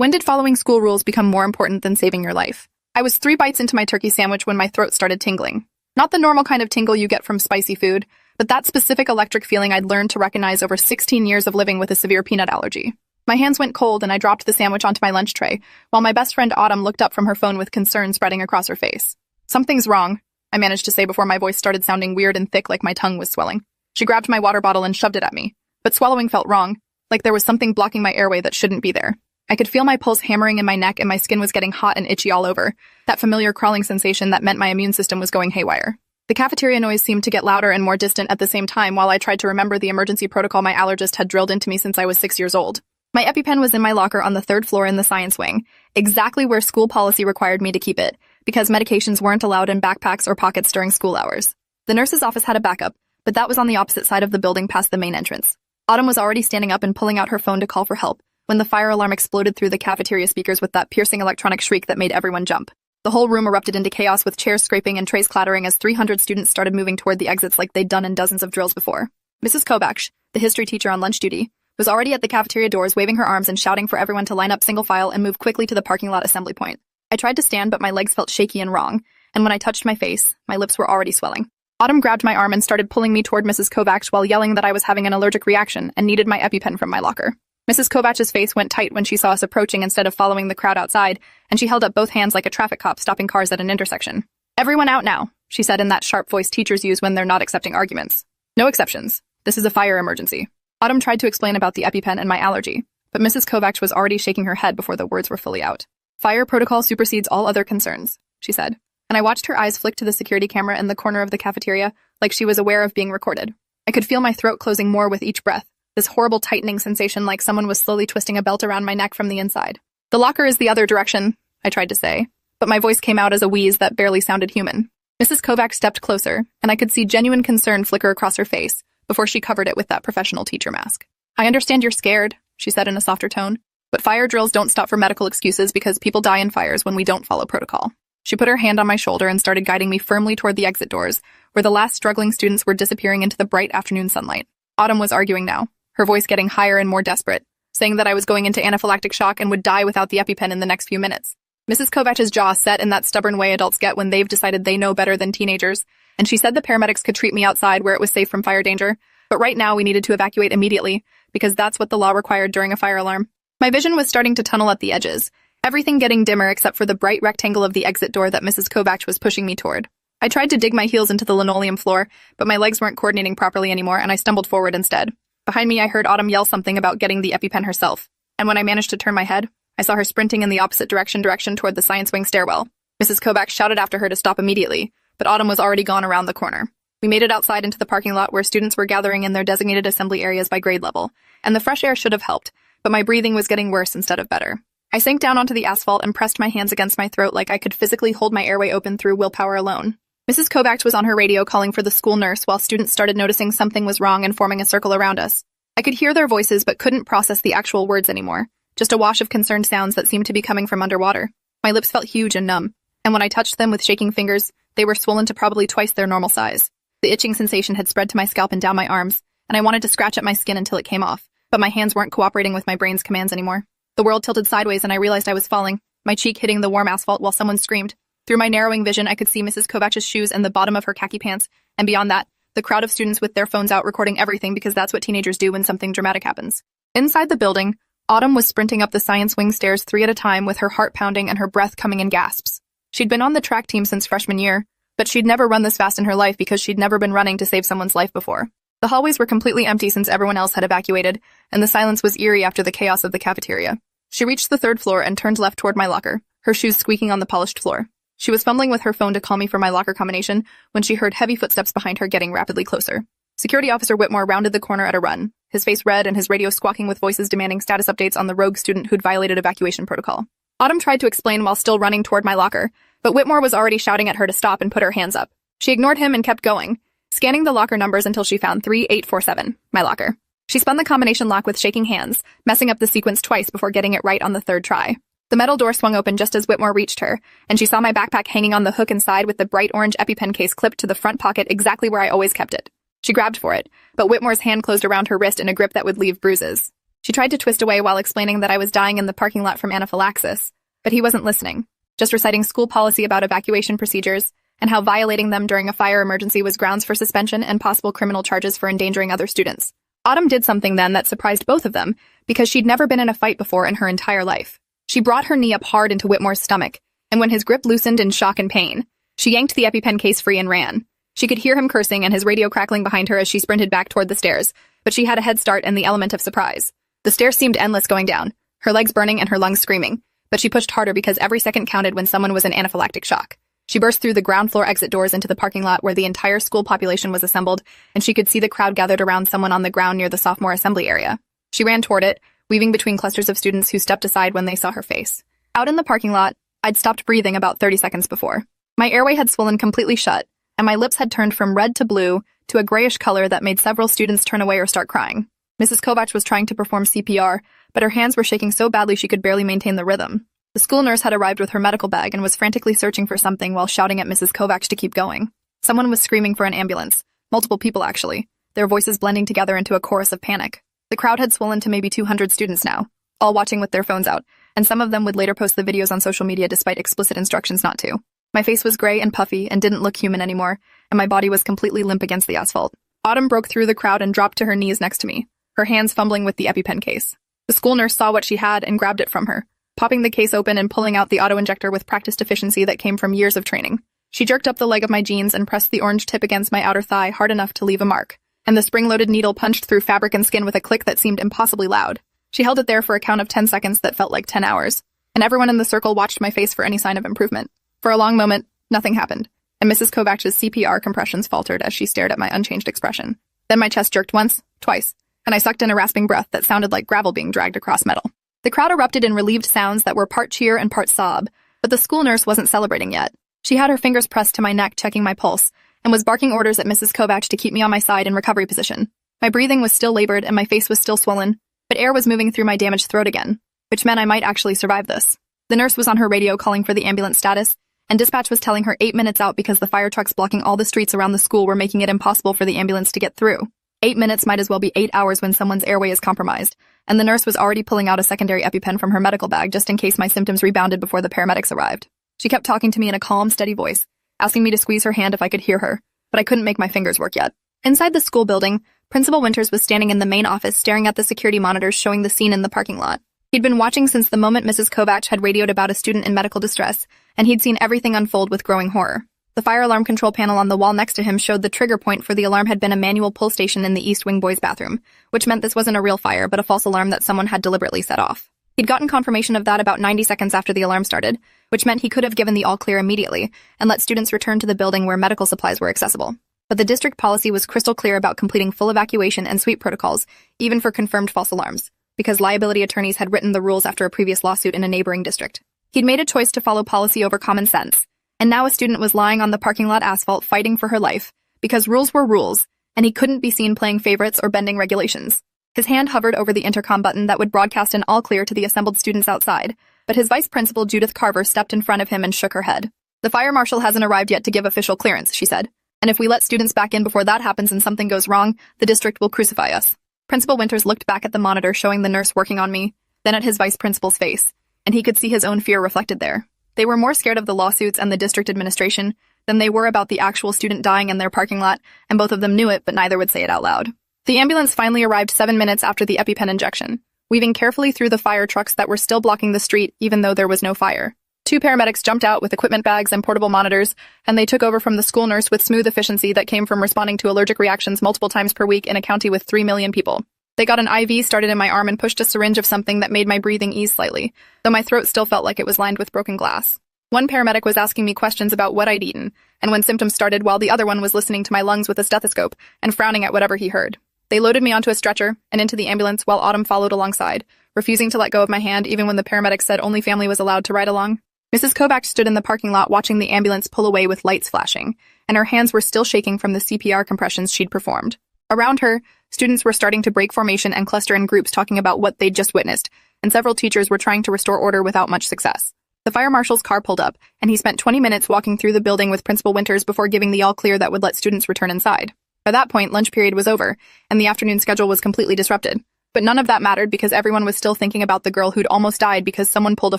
When did following school rules become more important than saving your life? I was 3 bites into my turkey sandwich when my throat started tingling. Not the normal kind of tingle you get from spicy food, but that specific electric feeling I'd learned to recognize over 16 years of living with a severe peanut allergy. My hands went cold and I dropped the sandwich onto my lunch tray, while my best friend Autumn looked up from her phone with concern spreading across her face. "Something's wrong," I managed to say before my voice started sounding weird and thick like my tongue was swelling. She grabbed my water bottle and shoved it at me, but swallowing felt wrong, like there was something blocking my airway that shouldn't be there. I could feel my pulse hammering in my neck and my skin was getting hot and itchy all over, that familiar crawling sensation that meant my immune system was going haywire. The cafeteria noise seemed to get louder and more distant at the same time while I tried to remember the emergency protocol my allergist had drilled into me since I was 6 years old. My EpiPen was in my locker on the 3rd floor in the science wing, exactly where school policy required me to keep it, because medications weren't allowed in backpacks or pockets during school hours. The nurse's office had a backup, but that was on the opposite side of the building past the main entrance. Autumn was already standing up and pulling out her phone to call for help when the fire alarm exploded through the cafeteria speakers with that piercing electronic shriek that made everyone jump. The whole room erupted into chaos with chairs scraping and trays clattering as 300 students started moving toward the exits like they'd done in dozens of drills before. Mrs. Kovacs, the history teacher on lunch duty, was already at the cafeteria doors waving her arms and shouting for everyone to line up single file and move quickly to the parking lot assembly point. I tried to stand, but my legs felt shaky and wrong, and when I touched my face, my lips were already swelling. Autumn grabbed my arm and started pulling me toward Mrs. Kovacs while yelling that I was having an allergic reaction and needed my EpiPen from my locker. Mrs. Kovacs' face went tight when she saw us approaching instead of following the crowd outside, and she held up both hands like a traffic cop stopping cars at an intersection. "Everyone out now," she said in that sharp voice teachers use when they're not accepting arguments. "No exceptions. This is a fire emergency." Autumn tried to explain about the EpiPen and my allergy, but Mrs. Kovacs was already shaking her head before the words were fully out. "Fire protocol supersedes all other concerns," she said, and I watched her eyes flick to the security camera in the corner of the cafeteria like she was aware of being recorded. I could feel my throat closing more with each breath, this horrible tightening sensation like someone was slowly twisting a belt around my neck from the inside. "The locker is the other direction," I tried to say, but my voice came out as a wheeze that barely sounded human. Mrs. Kovacs stepped closer, and I could see genuine concern flicker across her face before she covered it with that professional teacher mask. "I understand you're scared," she said in a softer tone, "but fire drills don't stop for medical excuses because people die in fires when we don't follow protocol." She put her hand on my shoulder and started guiding me firmly toward the exit doors, where the last struggling students were disappearing into the bright afternoon sunlight. Autumn was arguing now, her voice getting higher and more desperate, saying that I was going into anaphylactic shock and would die without the EpiPen in the next few minutes. Mrs. Kovacs' jaw set in that stubborn way adults get when they've decided they know better than teenagers, and she said the paramedics could treat me outside where it was safe from fire danger, but right now we needed to evacuate immediately, because that's what the law required during a fire alarm. My vision was starting to tunnel at the edges, everything getting dimmer except for the bright rectangle of the exit door that Mrs. Kovacs was pushing me toward. I tried to dig my heels into the linoleum floor, but my legs weren't coordinating properly anymore and I stumbled forward instead. Behind me I heard Autumn yell something about getting the EpiPen herself, and when I managed to turn my head, I saw her sprinting in the opposite direction toward the science wing stairwell. Mrs. Kovacs shouted after her to stop immediately, but Autumn was already gone around the corner. We made it outside into the parking lot where students were gathering in their designated assembly areas by grade level, and the fresh air should have helped, but my breathing was getting worse instead of better. I sank down onto the asphalt and pressed my hands against my throat like I could physically hold my airway open through willpower alone. Mrs. Kovacs was on her radio calling for the school nurse while students started noticing something was wrong and forming a circle around us. I could hear their voices but couldn't process the actual words anymore, just a wash of concerned sounds that seemed to be coming from underwater. My lips felt huge and numb, and when I touched them with shaking fingers, they were swollen to probably twice their normal size. The itching sensation had spread to my scalp and down my arms, and I wanted to scratch at my skin until it came off, but my hands weren't cooperating with my brain's commands anymore. The world tilted sideways and I realized I was falling, my cheek hitting the warm asphalt while someone screamed. Through my narrowing vision, I could see Mrs. Kovacs' shoes and the bottom of her khaki pants, and beyond that, the crowd of students with their phones out recording everything because that's what teenagers do when something dramatic happens. Inside the building, Autumn was sprinting up the science wing stairs 3 at a time with her heart pounding and her breath coming in gasps. She'd been on the track team since freshman year, but she'd never run this fast in her life because she'd never been running to save someone's life before. The hallways were completely empty since everyone else had evacuated, and the silence was eerie after the chaos of the cafeteria. She reached the 3rd floor and turned left toward my locker, her shoes squeaking on the polished floor. She was fumbling with her phone to call me for my locker combination when she heard heavy footsteps behind her getting rapidly closer. Security Officer Whitmore rounded the corner at a run, his face red and his radio squawking with voices demanding status updates on the rogue student who'd violated evacuation protocol. Autumn tried to explain while still running toward my locker, but Whitmore was already shouting at her to stop and put her hands up. She ignored him and kept going, scanning the locker numbers until she found 3847, my locker. She spun the combination lock with shaking hands, messing up the sequence twice before getting it right on the 3rd try. The metal door swung open just as Whitmore reached her, and she saw my backpack hanging on the hook inside with the bright orange EpiPen case clipped to the front pocket exactly where I always kept it. She grabbed for it, but Whitmore's hand closed around her wrist in a grip that would leave bruises. She tried to twist away while explaining that I was dying in the parking lot from anaphylaxis, but he wasn't listening, just reciting school policy about evacuation procedures and how violating them during a fire emergency was grounds for suspension and possible criminal charges for endangering other students. Autumn did something then that surprised both of them, because she'd never been in a fight before in her entire life. She brought her knee up hard into Whitmore's stomach, and when his grip loosened in shock and pain, she yanked the EpiPen case free and ran. She could hear him cursing and his radio crackling behind her as she sprinted back toward the stairs, but she had a head start and the element of surprise. The stairs seemed endless going down, her legs burning and her lungs screaming, but she pushed harder because every second counted when someone was in anaphylactic shock. She burst through the ground floor exit doors into the parking lot where the entire school population was assembled, and she could see the crowd gathered around someone on the ground near the sophomore assembly area. She ran toward it, weaving between clusters of students who stepped aside when they saw her face. Out in the parking lot, I'd stopped breathing about 30 seconds before. My airway had swollen completely shut, and my lips had turned from red to blue to a grayish color that made several students turn away or start crying. Mrs. Kovacs was trying to perform CPR, but her hands were shaking so badly she could barely maintain the rhythm. The school nurse had arrived with her medical bag and was frantically searching for something while shouting at Mrs. Kovacs to keep going. Someone was screaming for an ambulance. Multiple people, actually, their voices blending together into a chorus of panic. The crowd had swollen to maybe 200 students now, all watching with their phones out, and some of them would later post the videos on social media despite explicit instructions not to. My face was gray and puffy and didn't look human anymore, and my body was completely limp against the asphalt. Autumn broke through the crowd and dropped to her knees next to me, her hands fumbling with the EpiPen case. The school nurse saw what she had and grabbed it from her, popping the case open and pulling out the auto-injector with practiced efficiency that came from years of training. She jerked up the leg of my jeans and pressed the orange tip against my outer thigh hard enough to leave a mark, and the spring-loaded needle punched through fabric and skin with a click that seemed impossibly loud. She held it there for a count of 10 seconds that felt like 10 hours, and everyone in the circle watched my face for any sign of improvement. For a long moment, nothing happened, and Mrs. Kovacs' CPR compressions faltered as she stared at my unchanged expression. Then my chest jerked once, twice, and I sucked in a rasping breath that sounded like gravel being dragged across metal. The crowd erupted in relieved sounds that were part cheer and part sob, but the school nurse wasn't celebrating yet. She had her fingers pressed to my neck checking my pulse, and was barking orders at Mrs. Kovacs to keep me on my side in recovery position. My breathing was still labored and my face was still swollen, but air was moving through my damaged throat again, which meant I might actually survive this. The nurse was on her radio calling for the ambulance status, and dispatch was telling her 8 minutes out because the fire trucks blocking all the streets around the school were making it impossible for the ambulance to get through. 8 minutes might as well be 8 hours when someone's airway is compromised, and the nurse was already pulling out a secondary EpiPen from her medical bag just in case my symptoms rebounded before the paramedics arrived. She kept talking to me in a calm, steady voice, asking me to squeeze her hand if I could hear her, but I couldn't make my fingers work yet. Inside the school building, Principal Winters was standing in the main office staring at the security monitors showing the scene in the parking lot. He'd been watching since the moment Mrs. Kovacs had radioed about a student in medical distress, and he'd seen everything unfold with growing horror. The fire alarm control panel on the wall next to him showed the trigger point for the alarm had been a manual pull station in the East Wing boys' bathroom, which meant this wasn't a real fire but a false alarm that someone had deliberately set off. He'd gotten confirmation of that about 90 seconds after the alarm started, which meant he could have given the all-clear immediately and let students return to the building where medical supplies were accessible. But the district policy was crystal clear about completing full evacuation and sweep protocols, even for confirmed false alarms, because liability attorneys had written the rules after a previous lawsuit in a neighboring district. He'd made a choice to follow policy over common sense, and now a student was lying on the parking lot asphalt fighting for her life, because rules were rules, and he couldn't be seen playing favorites or bending regulations. His hand hovered over the intercom button that would broadcast an all-clear to the assembled students outside, but his vice principal Judith Carver stepped in front of him and shook her head. "The fire marshal hasn't arrived yet to give official clearance," she said, "and if we let students back in before that happens and something goes wrong, the district will crucify us." Principal Winters looked back at the monitor showing the nurse working on me, then at his vice principal's face, and he could see his own fear reflected there. They were more scared of the lawsuits and the district administration than they were about the actual student dying in their parking lot, and both of them knew it, but neither would say it out loud. The ambulance finally arrived 7 minutes after the EpiPen injection, weaving carefully through the fire trucks that were still blocking the street even though there was no fire. 2 paramedics jumped out with equipment bags and portable monitors, and they took over from the school nurse with smooth efficiency that came from responding to allergic reactions multiple times per week in a county with 3 million people. They got an IV started in my arm and pushed a syringe of something that made my breathing ease slightly, though my throat still felt like it was lined with broken glass. One paramedic was asking me questions about what I'd eaten, and when symptoms started, while the other one was listening to my lungs with a stethoscope and frowning at whatever he heard. They loaded me onto a stretcher and into the ambulance while Autumn followed alongside, refusing to let go of my hand even when the paramedic said only family was allowed to ride along. Mrs. Kovacs stood in the parking lot watching the ambulance pull away with lights flashing, and her hands were still shaking from the CPR compressions she'd performed. Around her, students were starting to break formation and cluster in groups talking about what they'd just witnessed, and several teachers were trying to restore order without much success. The fire marshal's car pulled up, and he spent 20 minutes walking through the building with Principal Winters before giving the all-clear that would let students return inside. By that point, lunch period was over, and the afternoon schedule was completely disrupted. But none of that mattered because everyone was still thinking about the girl who'd almost died because someone pulled a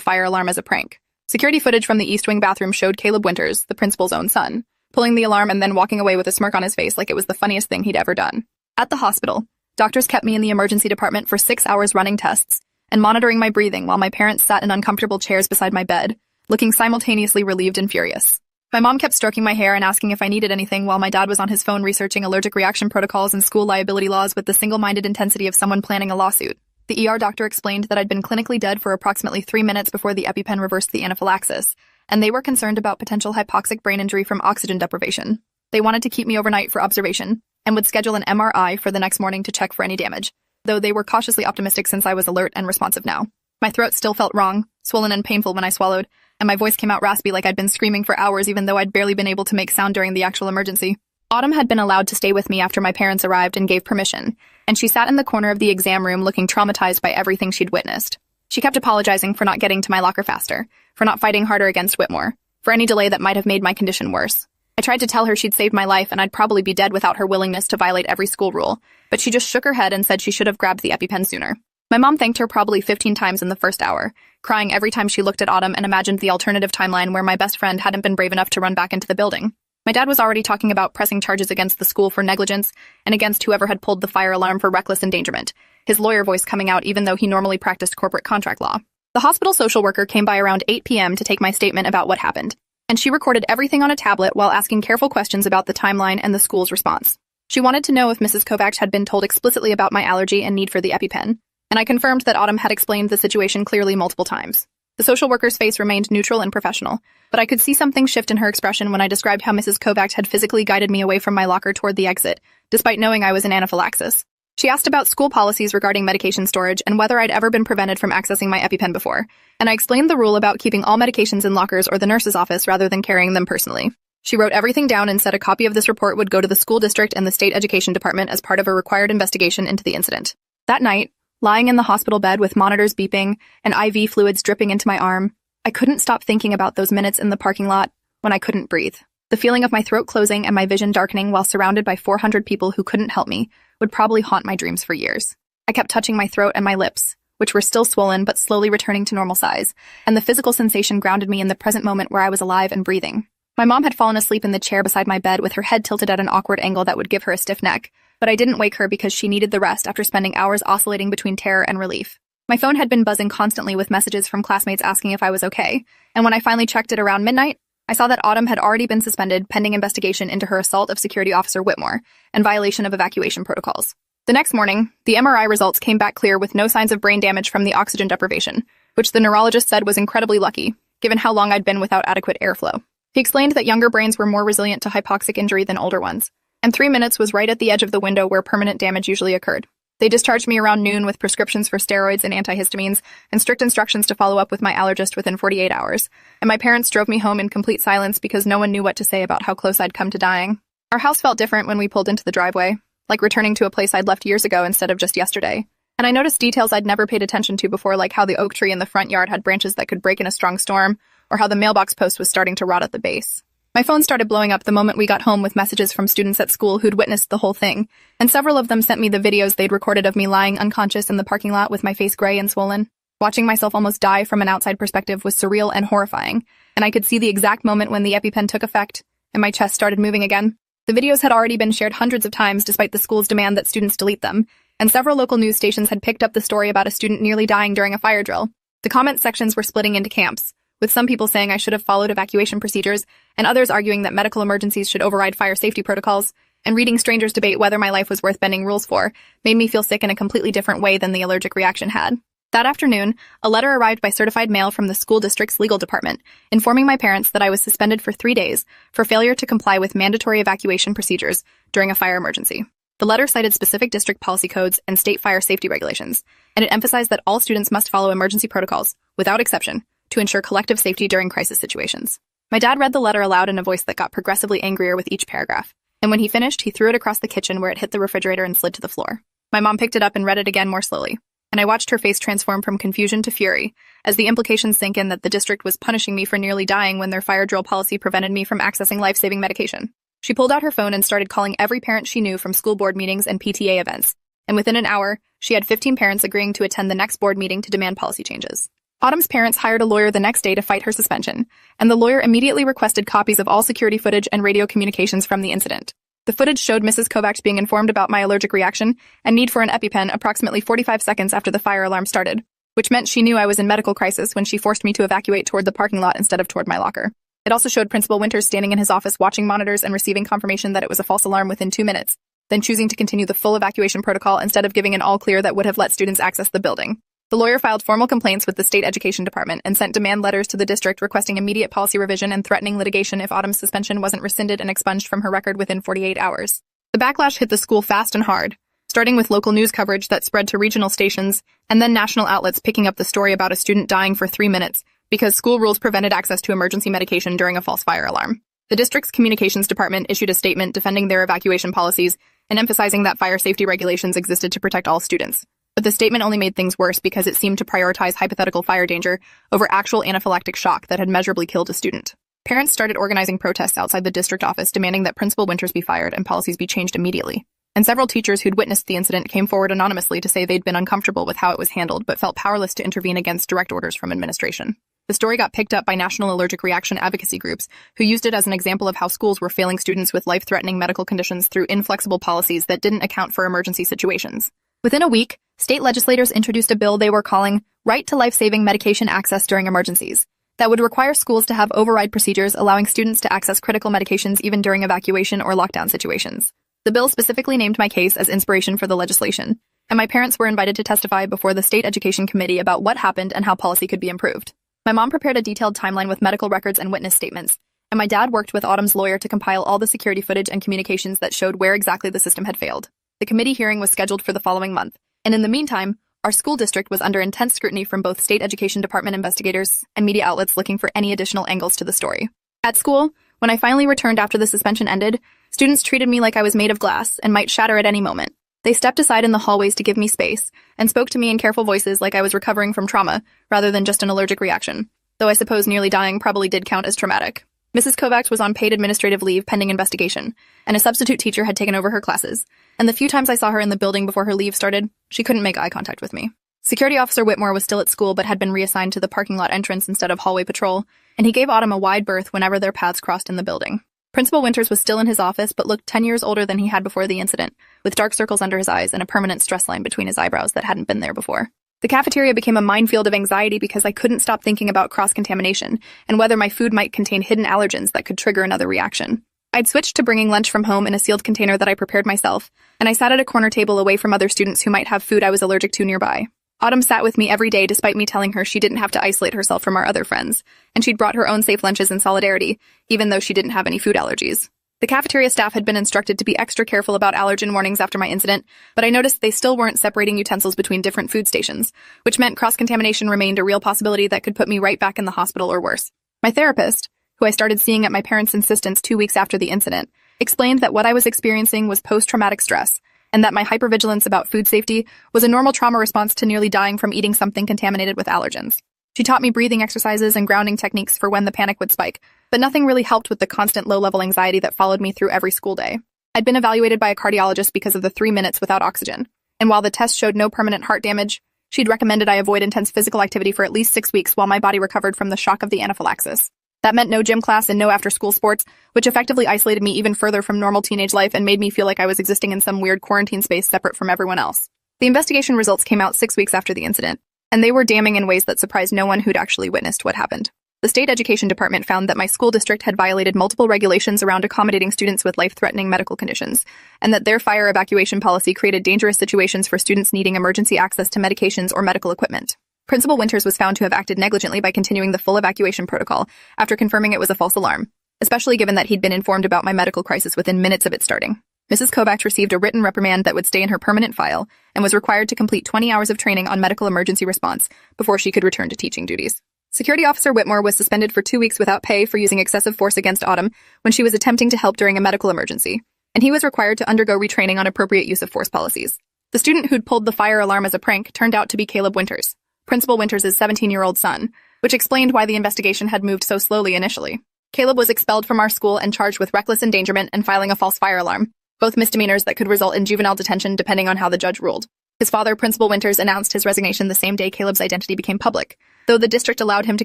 fire alarm as a prank. Security footage from the East Wing bathroom showed Caleb Winters, the principal's own son, pulling the alarm and then walking away with a smirk on his face like it was the funniest thing he'd ever done. At the hospital, doctors kept me in the emergency department for 6 hours running tests and monitoring my breathing while my parents sat in uncomfortable chairs beside my bed, looking simultaneously relieved and furious. My mom kept stroking my hair and asking if I needed anything while my dad was on his phone researching allergic reaction protocols and school liability laws with the single-minded intensity of someone planning a lawsuit. The ER doctor explained that I'd been clinically dead for approximately 3 minutes before the EpiPen reversed the anaphylaxis, and they were concerned about potential hypoxic brain injury from oxygen deprivation. They wanted to keep me overnight for observation and would schedule an MRI for the next morning to check for any damage, though they were cautiously optimistic since I was alert and responsive now. My throat still felt wrong, swollen and painful when I swallowed, and my voice came out raspy like I'd been screaming for hours even though I'd barely been able to make sound during the actual emergency. Autumn had been allowed to stay with me after my parents arrived and gave permission, and she sat in the corner of the exam room looking traumatized by everything she'd witnessed. She kept apologizing for not getting to my locker faster, for not fighting harder against Whitmore, for any delay that might have made my condition worse. I tried to tell her she'd saved my life and I'd probably be dead without her willingness to violate every school rule, but she just shook her head and said she should have grabbed the EpiPen sooner. My mom thanked her probably 15 times in the first hour, crying every time she looked at Autumn and imagined the alternative timeline where my best friend hadn't been brave enough to run back into the building. My dad was already talking about pressing charges against the school for negligence and against whoever had pulled the fire alarm for reckless endangerment, his lawyer voice coming out even though he normally practiced corporate contract law. The hospital social worker came by around 8 p.m. to take my statement about what happened, and she recorded everything on a tablet while asking careful questions about the timeline and the school's response. She wanted to know if Mrs. Kovacs had been told explicitly about my allergy and need for the EpiPen, and I confirmed that Autumn had explained the situation clearly multiple times. The social worker's face remained neutral and professional, but I could see something shift in her expression when I described how Mrs. Kovacs had physically guided me away from my locker toward the exit, despite knowing I was in anaphylaxis. She asked about school policies regarding medication storage and whether I'd ever been prevented from accessing my EpiPen before, and I explained the rule about keeping all medications in lockers or the nurse's office rather than carrying them personally. She wrote everything down and said a copy of this report would go to the school district and the state education department as part of a required investigation into the incident. That night, lying in the hospital bed with monitors beeping and IV fluids dripping into my arm, I couldn't stop thinking about those minutes in the parking lot when I couldn't breathe. The feeling of my throat closing and my vision darkening while surrounded by 400 people who couldn't help me would probably haunt my dreams for years. I kept touching my throat and my lips, which were still swollen but slowly returning to normal size, and the physical sensation grounded me in the present moment where I was alive and breathing. My mom had fallen asleep in the chair beside my bed with her head tilted at an awkward angle that would give her a stiff neck, but I didn't wake her because she needed the rest after spending hours oscillating between terror and relief. My phone had been buzzing constantly with messages from classmates asking if I was okay, and when I finally checked it around midnight, I saw that Autumn had already been suspended pending investigation into her assault of Security Officer Whitmore and violation of evacuation protocols. The next morning, the MRI results came back clear with no signs of brain damage from the oxygen deprivation, which the neurologist said was incredibly lucky, given how long I'd been without adequate airflow. He explained that younger brains were more resilient to hypoxic injury than older ones, and 3 minutes was right at the edge of the window where permanent damage usually occurred. They discharged me around noon with prescriptions for steroids and antihistamines and strict instructions to follow up with my allergist within 48 hours, and my parents drove me home in complete silence because no one knew what to say about how close I'd come to dying. Our house felt different when we pulled into the driveway, like returning to a place I'd left years ago instead of just yesterday. And I noticed details I'd never paid attention to before, like how the oak tree in the front yard had branches that could break in a strong storm, or how the mailbox post was starting to rot at the base. My phone started blowing up the moment we got home with messages from students at school who'd witnessed the whole thing, and several of them sent me the videos they'd recorded of me lying unconscious in the parking lot with my face gray and swollen. Watching myself almost die from an outside perspective was surreal and horrifying, and I could see the exact moment when the EpiPen took effect and my chest started moving again. The videos had already been shared hundreds of times despite the school's demand that students delete them, and several local news stations had picked up the story about a student nearly dying during a fire drill. The comment sections were splitting into camps, with some people saying I should have followed evacuation procedures, and others arguing that medical emergencies should override fire safety protocols, and reading strangers debate whether my life was worth bending rules for made me feel sick in a completely different way than the allergic reaction had. That afternoon, a letter arrived by certified mail from the school district's legal department, informing my parents that I was suspended for 3 days for failure to comply with mandatory evacuation procedures during a fire emergency. The letter cited specific district policy codes and state fire safety regulations, and it emphasized that all students must follow emergency protocols, without exception, to ensure collective safety during crisis situations. My dad read the letter aloud in a voice that got progressively angrier with each paragraph, and when he finished, he threw it across the kitchen where it hit the refrigerator and slid to the floor. My mom picked it up and read it again more slowly, and I watched her face transform from confusion to fury as the implications sank in that the district was punishing me for nearly dying when their fire drill policy prevented me from accessing life-saving medication. She pulled out her phone and started calling every parent she knew from school board meetings and PTA events, and within an hour, She had 15 parents agreeing to attend the next board meeting to demand policy changes. Autumn's parents hired a lawyer the next day to fight her suspension, and the lawyer immediately requested copies of all security footage and radio communications from the incident. The footage showed Mrs. Kovacs being informed about my allergic reaction and need for an EpiPen approximately 45 seconds after the fire alarm started, which meant she knew I was in medical crisis when she forced me to evacuate toward the parking lot instead of toward my locker. It also showed Principal Winters standing in his office watching monitors and receiving confirmation that it was a false alarm within 2 minutes, then choosing to continue the full evacuation protocol instead of giving an all-clear that would have let students access the building. The lawyer filed formal complaints with the state education department and sent demand letters to the district requesting immediate policy revision and threatening litigation if Autumn's suspension wasn't rescinded and expunged from her record within 48 hours. The backlash hit the school fast and hard, starting with local news coverage that spread to regional stations and then national outlets picking up the story about a student dying for 3 minutes because school rules prevented access to emergency medication during a false fire alarm. The district's communications department issued a statement defending their evacuation policies and emphasizing that fire safety regulations existed to protect all students. But the statement only made things worse because it seemed to prioritize hypothetical fire danger over actual anaphylactic shock that had measurably killed a student. Parents started organizing protests outside the district office demanding that Principal Winters be fired and policies be changed immediately. And several teachers who'd witnessed the incident came forward anonymously to say they'd been uncomfortable with how it was handled but felt powerless to intervene against direct orders from administration. The story got picked up by national allergic reaction advocacy groups who used it as an example of how schools were failing students with life-threatening medical conditions through inflexible policies that didn't account for emergency situations. Within a week, state legislators introduced a bill they were calling Right to Life-Saving Medication Access During Emergencies that would require schools to have override procedures allowing students to access critical medications even during evacuation or lockdown situations. The bill specifically named my case as inspiration for the legislation, and my parents were invited to testify before the state education committee about what happened and how policy could be improved. My mom prepared a detailed timeline with medical records and witness statements, and my dad worked with Autumn's lawyer to compile all the security footage and communications that showed where exactly the system had failed. The committee hearing was scheduled for the following month, and in the meantime, our school district was under intense scrutiny from both state education department investigators and media outlets looking for any additional angles to the story. At school, when I finally returned after the suspension ended, students treated me like I was made of glass and might shatter at any moment. They stepped aside in the hallways to give me space and spoke to me in careful voices like I was recovering from trauma rather than just an allergic reaction, though I suppose nearly dying probably did count as traumatic. Mrs. Kovacs was on paid administrative leave pending investigation, and a substitute teacher had taken over her classes, and the few times I saw her in the building before her leave started, she couldn't make eye contact with me. Security Officer Whitmore was still at school but had been reassigned to the parking lot entrance instead of hallway patrol, and he gave Autumn a wide berth whenever their paths crossed in the building. Principal Winters was still in his office but looked 10 years older than he had before the incident, with dark circles under his eyes and a permanent stress line between his eyebrows that hadn't been there before. The cafeteria became a minefield of anxiety because I couldn't stop thinking about cross-contamination and whether my food might contain hidden allergens that could trigger another reaction. I'd switched to bringing lunch from home in a sealed container that I prepared myself, and I sat at a corner table away from other students who might have food I was allergic to nearby. Autumn sat with me every day despite me telling her she didn't have to isolate herself from our other friends, and she'd brought her own safe lunches in solidarity, even though she didn't have any food allergies. The cafeteria staff had been instructed to be extra careful about allergen warnings after my incident, but I noticed they still weren't separating utensils between different food stations, which meant cross-contamination remained a real possibility that could put me right back in the hospital or worse. My therapist, who I started seeing at my parents' insistence 2 weeks after the incident, explained that what I was experiencing was post-traumatic stress, and that my hypervigilance about food safety was a normal trauma response to nearly dying from eating something contaminated with allergens. She taught me breathing exercises and grounding techniques for when the panic would spike, but nothing really helped with the constant low-level anxiety that followed me through every school day. I'd been evaluated by a cardiologist because of the 3 minutes without oxygen, and while the test showed no permanent heart damage, she'd recommended I avoid intense physical activity for at least 6 weeks while my body recovered from the shock of the anaphylaxis. That meant no gym class and no after-school sports, which effectively isolated me even further from normal teenage life and made me feel like I was existing in some weird quarantine space separate from everyone else. The investigation results came out 6 weeks after the incident, and they were damning in ways that surprised no one who'd actually witnessed what happened. The state education department found that my school district had violated multiple regulations around accommodating students with life-threatening medical conditions, and that their fire evacuation policy created dangerous situations for students needing emergency access to medications or medical equipment. Principal Winters was found to have acted negligently by continuing the full evacuation protocol after confirming it was a false alarm, especially given that he'd been informed about my medical crisis within minutes of it starting. Mrs. Kovacs received a written reprimand that would stay in her permanent file and was required to complete 20 hours of training on medical emergency response before she could return to teaching duties. Security Officer Whitmore was suspended for 2 weeks without pay for using excessive force against Autumn when she was attempting to help during a medical emergency, and he was required to undergo retraining on appropriate use of force policies. The student who'd pulled the fire alarm as a prank turned out to be Caleb Winters, Principal Winters' 17-year-old son, which explained why the investigation had moved so slowly initially. Caleb was expelled from our school and charged with reckless endangerment and filing a false fire alarm, both misdemeanors that could result in juvenile detention depending on how the judge ruled. His father, Principal Winters, announced his resignation the same day Caleb's identity became public, though the district allowed him to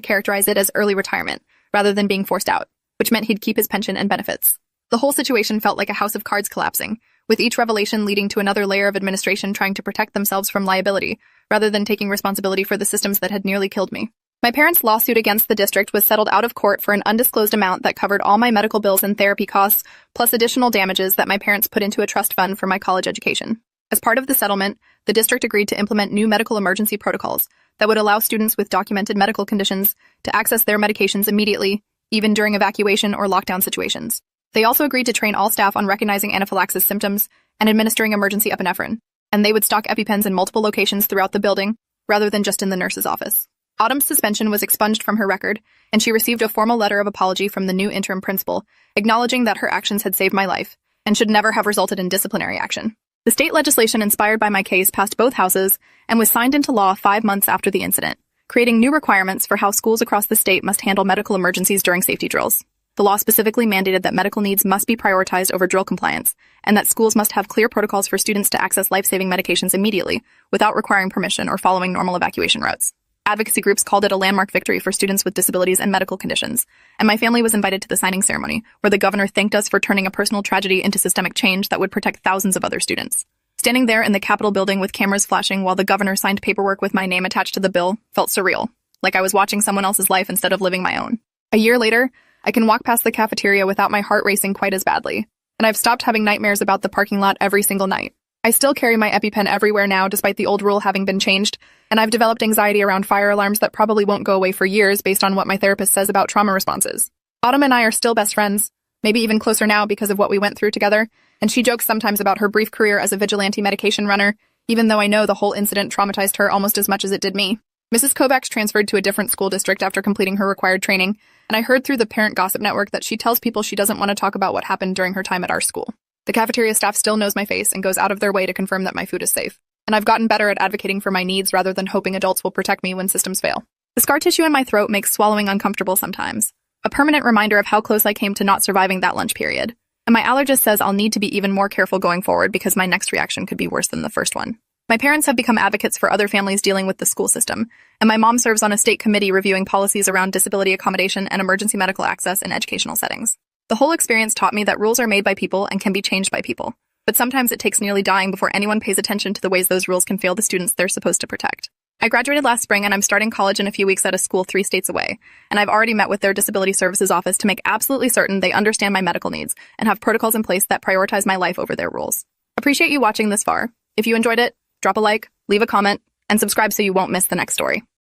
characterize it as early retirement, rather than being forced out, which meant he'd keep his pension and benefits. The whole situation felt like a house of cards collapsing, with each revelation leading to another layer of administration trying to protect themselves from liability, rather than taking responsibility for the systems that had nearly killed me. My parents' lawsuit against the district was settled out of court for an undisclosed amount that covered all my medical bills and therapy costs, plus additional damages that my parents put into a trust fund for my college education. As part of the settlement, the district agreed to implement new medical emergency protocols that would allow students with documented medical conditions to access their medications immediately, even during evacuation or lockdown situations. They also agreed to train all staff on recognizing anaphylaxis symptoms and administering emergency epinephrine, and they would stock EpiPens in multiple locations throughout the building, rather than just in the nurse's office. Autumn's suspension was expunged from her record, and she received a formal letter of apology from the new interim principal, acknowledging that her actions had saved my life and should never have resulted in disciplinary action. The state legislation inspired by my case passed both houses and was signed into law 5 months after the incident, creating new requirements for how schools across the state must handle medical emergencies during safety drills. The law specifically mandated that medical needs must be prioritized over drill compliance, and that schools must have clear protocols for students to access life-saving medications immediately, without requiring permission or following normal evacuation routes. Advocacy groups called it a landmark victory for students with disabilities and medical conditions, and my family was invited to the signing ceremony, where the governor thanked us for turning a personal tragedy into systemic change that would protect thousands of other students. Standing there in the Capitol building with cameras flashing while the governor signed paperwork with my name attached to the bill felt surreal, like I was watching someone else's life instead of living my own. A year later, I can walk past the cafeteria without my heart racing quite as badly, and I've stopped having nightmares about the parking lot every single night. I still carry my EpiPen everywhere now despite the old rule having been changed, and I've developed anxiety around fire alarms that probably won't go away for years based on what my therapist says about trauma responses. Autumn and I are still best friends, maybe even closer now because of what we went through together, and she jokes sometimes about her brief career as a vigilante medication runner, even though I know the whole incident traumatized her almost as much as it did me. Mrs. Kovacs transferred to a different school district after completing her required training, and I heard through the parent gossip network that she tells people she doesn't want to talk about what happened during her time at our school. The cafeteria staff still knows my face and goes out of their way to confirm that my food is safe. And I've gotten better at advocating for my needs rather than hoping adults will protect me when systems fail. The scar tissue in my throat makes swallowing uncomfortable sometimes, a permanent reminder of how close I came to not surviving that lunch period. And my allergist says I'll need to be even more careful going forward because my next reaction could be worse than the first one. My parents have become advocates for other families dealing with the school system, and my mom serves on a state committee reviewing policies around disability accommodation and emergency medical access in educational settings. The whole experience taught me that rules are made by people and can be changed by people. But sometimes it takes nearly dying before anyone pays attention to the ways those rules can fail the students they're supposed to protect. I graduated last spring and I'm starting college in a few weeks at a school 3 states away, and I've already met with their disability services office to make absolutely certain they understand my medical needs and have protocols in place that prioritize my life over their rules. Appreciate you watching this far. If you enjoyed it, drop a like, leave a comment, and subscribe so you won't miss the next story.